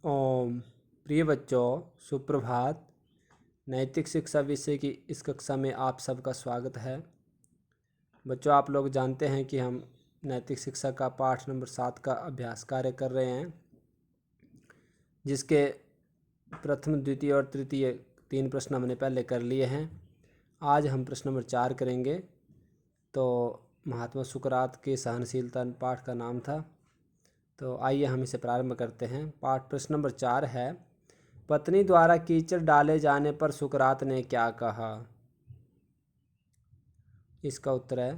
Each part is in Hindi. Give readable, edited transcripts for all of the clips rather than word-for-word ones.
ओम। प्रिय बच्चों, सुप्रभात। नैतिक शिक्षा विषय की इस कक्षा में आप सबका स्वागत है। बच्चों, आप लोग जानते हैं कि हम नैतिक शिक्षा का पाठ नंबर 7 का अभ्यास कार्य कर रहे हैं, जिसके प्रथम, द्वितीय और तृतीय 3 प्रश्न हमने पहले कर लिए हैं। आज हम प्रश्न नंबर 4 करेंगे। तो महात्मा सुकरात की सहनशीलता पाठ का नाम था। तो आइए हम इसे प्रारंभ करते हैं। पाठ प्रश्न नंबर 4 है, पत्नी द्वारा कीचड़ डाले जाने पर सुकरात ने क्या कहा। इसका उत्तर है,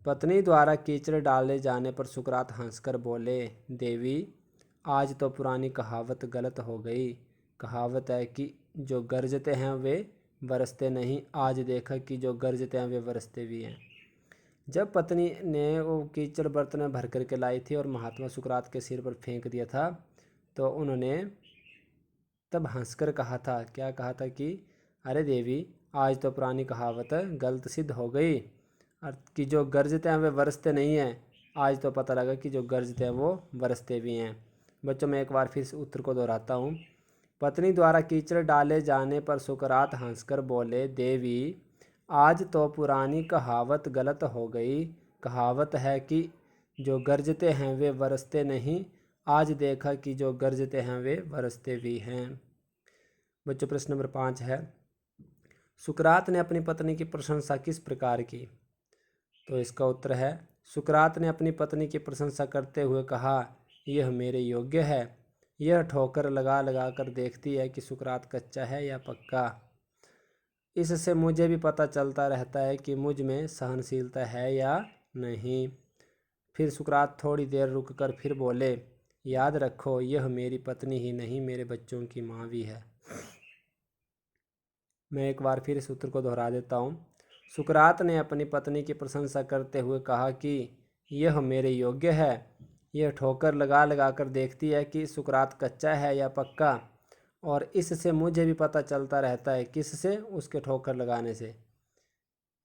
पत्नी द्वारा कीचड़ डाले जाने पर सुकरात हंसकर बोले, देवी आज तो पुरानी कहावत गलत हो गई। कहावत है कि जो गरजते हैं वे बरसते नहीं। आज देखा कि जो गरजते हैं वे बरसते भी हैं। जब पत्नी ने वो कीचड़ बर्तन में भर करके लाई थी और महात्मा सुकरात के सिर पर फेंक दिया था, तो उन्होंने तब हंसकर कहा था, क्या कहा था कि अरे देवी आज तो पुरानी कहावत गलत सिद्ध हो गई, और कि जो गरजते हैं वे बरसते नहीं हैं। आज तो पता लगा कि जो गरजते हैं वो बरसते भी हैं। बच्चों, मैं एक बार फिर से उत्तर को दोहराता हूँ। पत्नी द्वारा कीचड़ डाले जाने पर सुकरात हंसकर बोले, देवी आज तो पुरानी कहावत गलत हो गई। कहावत है कि जो गरजते हैं वे बरसते नहीं। आज देखा कि जो गरजते हैं वे बरसते भी हैं। बच्चों, प्रश्न नंबर 5 है, सुकरात ने अपनी पत्नी की प्रशंसा किस प्रकार की। तो इसका उत्तर है, सुकरात ने अपनी पत्नी की प्रशंसा करते हुए कहा, यह मेरे योग्य है। यह ठोकर लगा लगा कर देखती है कि सुकरात कच्चा है या पक्का। इससे मुझे भी पता चलता रहता है कि मुझ में सहनशीलता है या नहीं। फिर सुकरात थोड़ी देर रुककर फिर बोले, याद रखो यह मेरी पत्नी ही नहीं मेरे बच्चों की माँ भी है। मैं एक बार फिर इस उत्तर को दोहरा देता हूँ। सुकरात ने अपनी पत्नी की प्रशंसा करते हुए कहा कि यह मेरे योग्य है। यह ठोकर लगा लगा कर देखती है कि सुकरात कच्चा है या पक्का, और इससे मुझे भी पता चलता रहता है, किससे, उसके ठोकर लगाने से,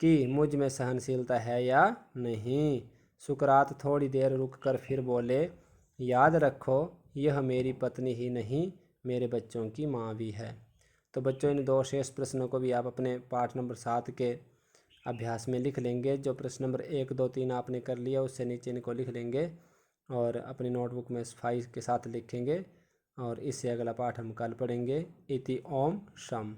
कि मुझ में सहनशीलता है या नहीं। सुकरात थोड़ी देर रुककर फिर बोले, याद रखो यह मेरी पत्नी ही नहीं मेरे बच्चों की माँ भी है। तो बच्चों, इन 2 शेष प्रश्नों को भी आप अपने पाठ नंबर 7 के अभ्यास में लिख लेंगे। जो प्रश्न नंबर 1, 2, 3 आपने कर लिया, उससे नीचे इनको लिख लेंगे और अपनी नोटबुक में सफाई के साथ लिखेंगे। और इससे अगला पाठ हम कल पढ़ेंगे। इति ओम शम।